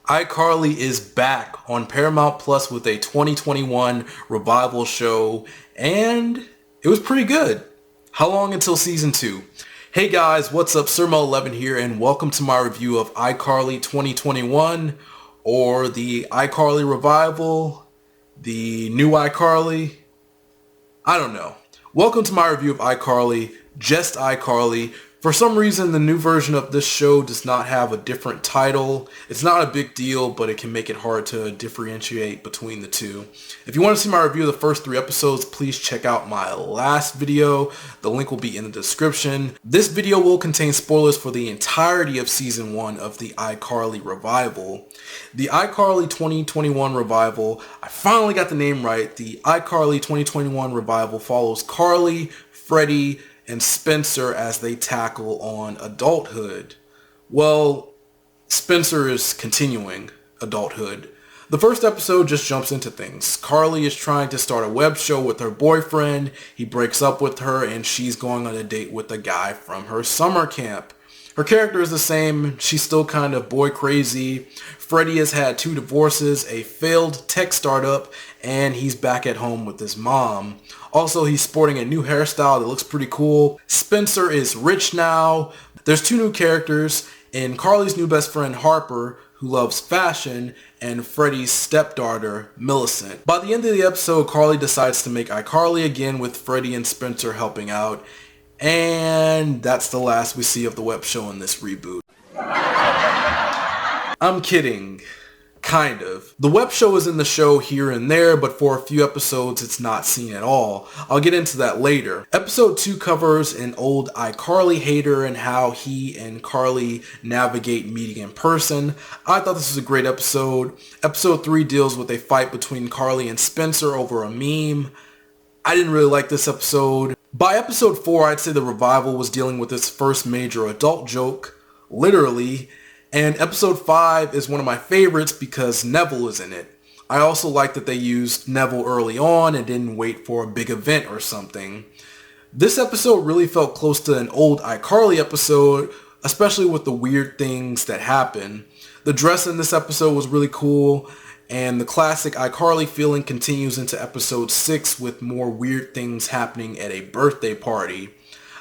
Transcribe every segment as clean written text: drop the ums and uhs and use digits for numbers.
iCarly is back on Paramount Plus with a 2021 revival show, and it was pretty good. How long until season 2? Hey guys, what's up? Sirmo11 here, and welcome to my review of iCarly 2021, or the iCarly revival, the new iCarly. I don't know. Welcome to my review of iCarly, just iCarly. For some reason, the new version of this show does not have a different title. It's not a big deal, but it can make it hard to differentiate between the two. If you want to see my review of the first 3 episodes, please check out my last video. The link will be in the description. This video will contain spoilers for the entirety of season 1 of the iCarly revival. The iCarly 2021 revival, I finally got the name right. The iCarly 2021 revival follows Carly, Freddie, and Spencer as they tackle on adulthood. Well, Spencer is continuing adulthood. The first episode just jumps into things. Carly is trying to start a web show with her boyfriend. He breaks up with her and she's going on a date with a guy from her summer camp. Her character is the same. She's still kind of boy crazy. Freddie has had 2 divorces, a failed tech startup, and he's back at home with his mom. Also, he's sporting a new hairstyle that looks pretty cool. Spencer is rich now. There's 2 new characters, and Carly's new best friend Harper, who loves fashion, and Freddie's stepdaughter, Millicent. By the end of the episode, Carly decides to make iCarly again with Freddie and Spencer helping out. And that's the last we see of the web show in this reboot. I'm kidding. Kind of. The web show is in the show here and there, but for a few episodes it's not seen at all. I'll get into that later. Episode 2 covers an old iCarly hater and how he and Carly navigate meeting in person. I thought this was a great episode. Episode 3 deals with a fight between Carly and Spencer over a meme. I didn't really like this episode. By episode 4, I'd say the revival was dealing with its first major adult joke, literally, and episode 5 is one of my favorites because Nevel is in it. I also like that they used Nevel early on and didn't wait for a big event or something. This episode really felt close to an old iCarly episode, especially with the weird things that happen. The dress in this episode was really cool. And the classic iCarly feeling continues into episode 6 with more weird things happening at a birthday party.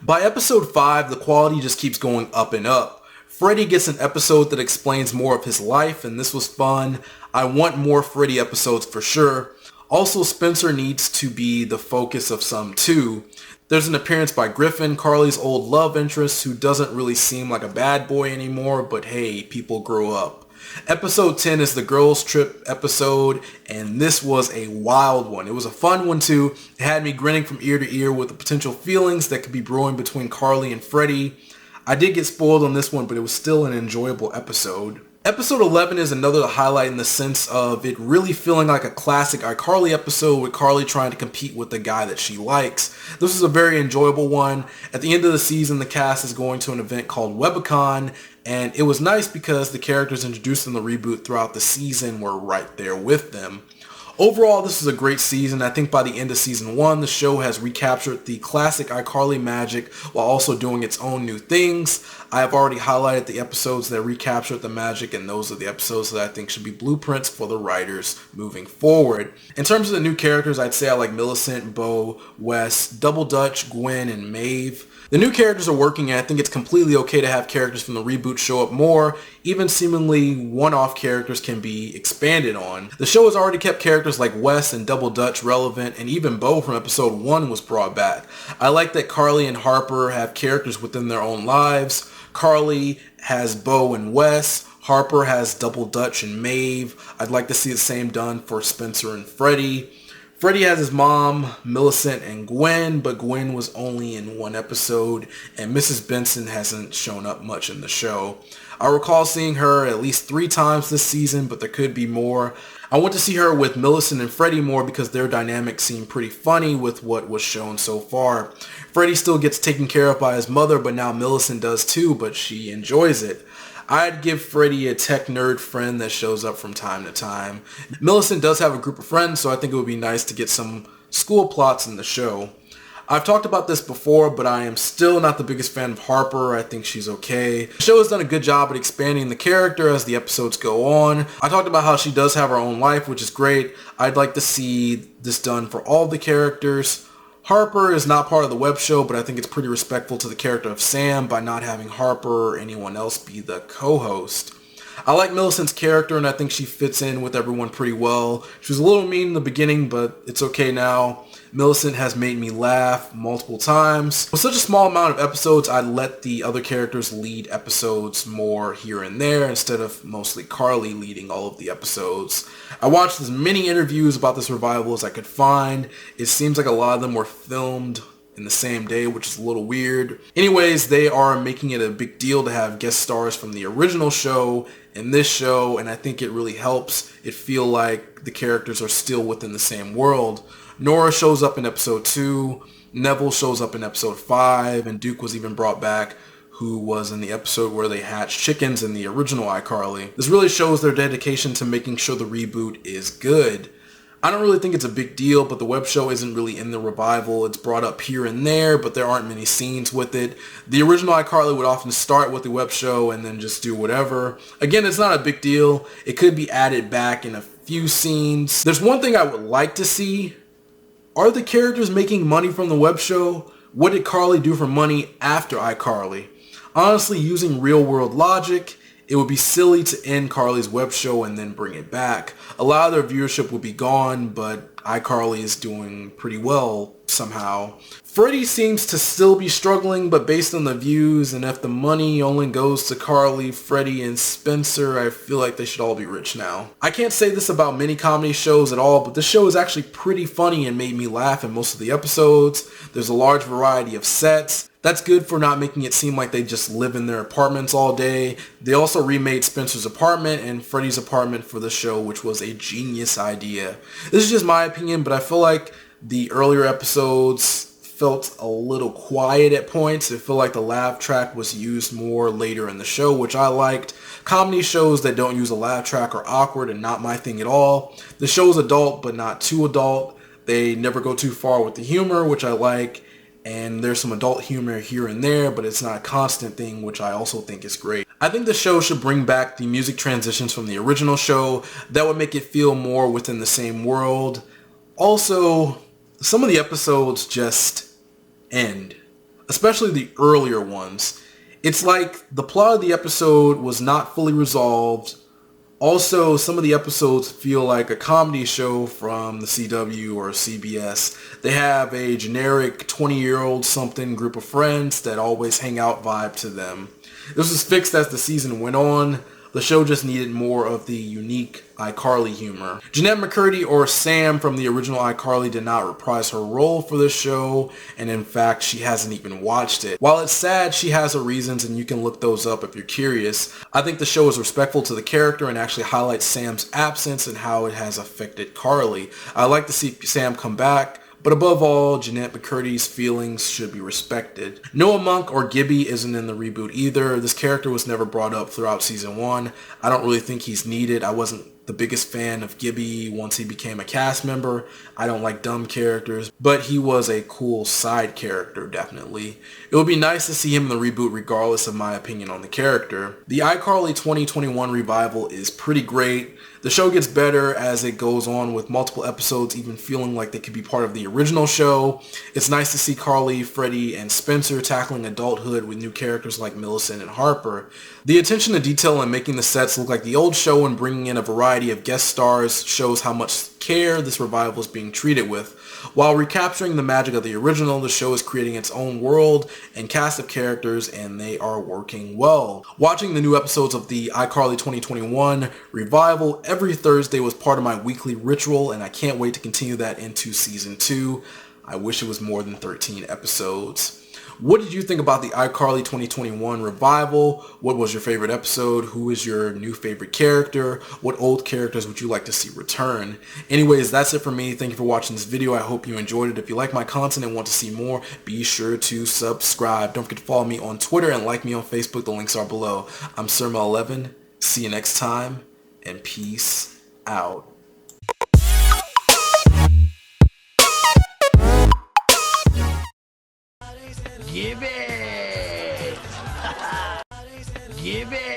By episode 5, the quality just keeps going up and up. Freddie gets an episode that explains more of his life, and this was fun. I want more Freddie episodes for sure. Also, Spencer needs to be the focus of some too. There's an appearance by Griffin, Carly's old love interest, who doesn't really seem like a bad boy anymore, but hey, people grow up. Episode 10 is the girls trip episode, and this was a wild one. It was a fun one too. It had me grinning from ear to ear with the potential feelings that could be brewing between Carly and Freddie. I did get spoiled on this one, but it was still an enjoyable episode. Episode 11 is another highlight in the sense of it really feeling like a classic iCarly episode with Carly trying to compete with the guy that she likes. This is a very enjoyable one. At the end of the season, the cast is going to an event called Webicon, and it was nice because the characters introduced in the reboot throughout the season were right there with them. Overall, this is a great season. I think by the end of season 1, the show has recaptured the classic iCarly magic while also doing its own new things. I have already highlighted the episodes that recaptured the magic, and those are the episodes that I think should be blueprints for the writers moving forward. In terms of the new characters, I'd say I like Millicent, Bo, Wes, Double Dutch, Gwen, and Maeve. The new characters are working, and I think it's completely okay to have characters from the reboot show up more. Even seemingly one-off characters can be expanded on. The show has already kept characters like Wes and Double Dutch relevant, and even Bo from episode 1 was brought back. I like that Carly and Harper have characters within their own lives. Carly has Bo and Wes. Harper has Double Dutch and Maeve. I'd like to see the same done for Spencer and Freddie. Freddie has his mom, Millicent, and Gwen, but Gwen was only in 1 episode, and Mrs. Benson hasn't shown up much in the show. I recall seeing her at least 3 times this season, but there could be more. I want to see her with Millicent and Freddie more because their dynamic seemed pretty funny with what was shown so far. Freddie still gets taken care of by his mother, but now Millicent does too, but she enjoys it. I'd give Freddie a tech nerd friend that shows up from time to time. Millicent does have a group of friends, so I think it would be nice to get some school plots in the show. I've talked about this before, but I am still not the biggest fan of Harper. I think she's okay. The show has done a good job at expanding the character as the episodes go on. I talked about how she does have her own life, which is great. I'd like to see this done for all the characters. Harper is not part of the web show, but I think it's pretty respectful to the character of Sam by not having Harper or anyone else be the co-host. I like Millicent's character, and I think she fits in with everyone pretty well. She was a little mean in the beginning, but it's okay now. Millicent has made me laugh multiple times. With such a small amount of episodes, I let the other characters lead episodes more here and there instead of mostly Carly leading all of the episodes. I watched as many interviews about this revival as I could find. It seems like a lot of them were filmed in the same day, which is a little weird. Anyways, they are making it a big deal to have guest stars from the original show in this show, and I think it really helps it feel like the characters are still within the same world. Nora shows up in episode 2, Nevel shows up in episode 5, and Duke was even brought back, who was in the episode where they hatched chickens in the original iCarly. This really shows their dedication to making sure the reboot is good. I don't really think it's a big deal, but the web show isn't really in the revival. It's brought up here and there, but there aren't many scenes with it. The original iCarly would often start with the web show and then just do whatever. Again, it's not a big deal. It could be added back in a few scenes. There's one thing I would like to see. Are the characters making money from the web show? What did Carly do for money after iCarly? Honestly, using real world logic, it would be silly to end Carly's web show and then bring it back. A lot of their viewership would be gone, but iCarly is doing pretty well somehow. Freddie seems to still be struggling, but based on the views and if the money only goes to Carly, Freddie, and Spencer, I feel like they should all be rich now. I can't say this about many comedy shows at all, but this show is actually pretty funny and made me laugh in most of the episodes. There's a large variety of sets. That's good for not making it seem like they just live in their apartments all day. They also remade Spencer's apartment and Freddie's apartment for the show, which was a genius idea. This is just my opinion, but I feel like the earlier episodes felt a little quiet at points. It felt like the laugh track was used more later in the show, which I liked. Comedy shows that don't use a laugh track are awkward and not my thing at all. The show's adult, but not too adult. They never go too far with the humor, which I like. And there's some adult humor here and there, but it's not a constant thing, which I also think is great. I think the show should bring back the music transitions from the original show. That would make it feel more within the same world. Also, some of the episodes just end, especially the earlier ones. It's like the plot of the episode was not fully resolved. Also, some of the episodes feel like a comedy show from the CW or CBS. They have a generic 20-year-old something group of friends that always hang out vibe to them. This was fixed as the season went on. The show just needed more of the unique iCarly humor. Jeanette McCurdy or Sam from the original iCarly did not reprise her role for this show, and in fact, she hasn't even watched it. While it's sad, she has her reasons, and you can look those up if you're curious. I think the show is respectful to the character and actually highlights Sam's absence and how it has affected Carly. I'd like to see Sam come back, but above all, Jeanette McCurdy's feelings should be respected. Noah Monk or Gibby isn't in the reboot either. This character was never brought up throughout season 1. I don't really think he's needed. I wasn't the biggest fan of Gibby once he became a cast member. I don't like dumb characters, but he was a cool side character, definitely. It would be nice to see him in the reboot regardless of my opinion on the character. The iCarly 2021 revival is pretty great. The show gets better as it goes on, with multiple episodes even feeling like they could be part of the original show. It's nice to see Carly, Freddie, and Spencer tackling adulthood with new characters like Millicent and Harper. The attention to detail in making the sets look like the old show and bringing in a variety of guest stars shows how much care this revival is being treated with. While recapturing the magic of the original, the show is creating its own world and cast of characters, and they are working well. Watching the new episodes of the iCarly 2021 revival every Thursday was part of my weekly ritual, and I can't wait to continue that into season 2. I wish it was more than 13 episodes. What did you think about the iCarly 2021 revival? What was your favorite episode? Who is your new favorite character? What old characters would you like to see return? Anyways, that's it for me. Thank you for watching this video. I hope you enjoyed it. If you like my content and want to see more, be sure to subscribe. Don't forget to follow me on Twitter and like me on Facebook. The links are below. I'm Surma11. See you next time, and peace out. Eevee!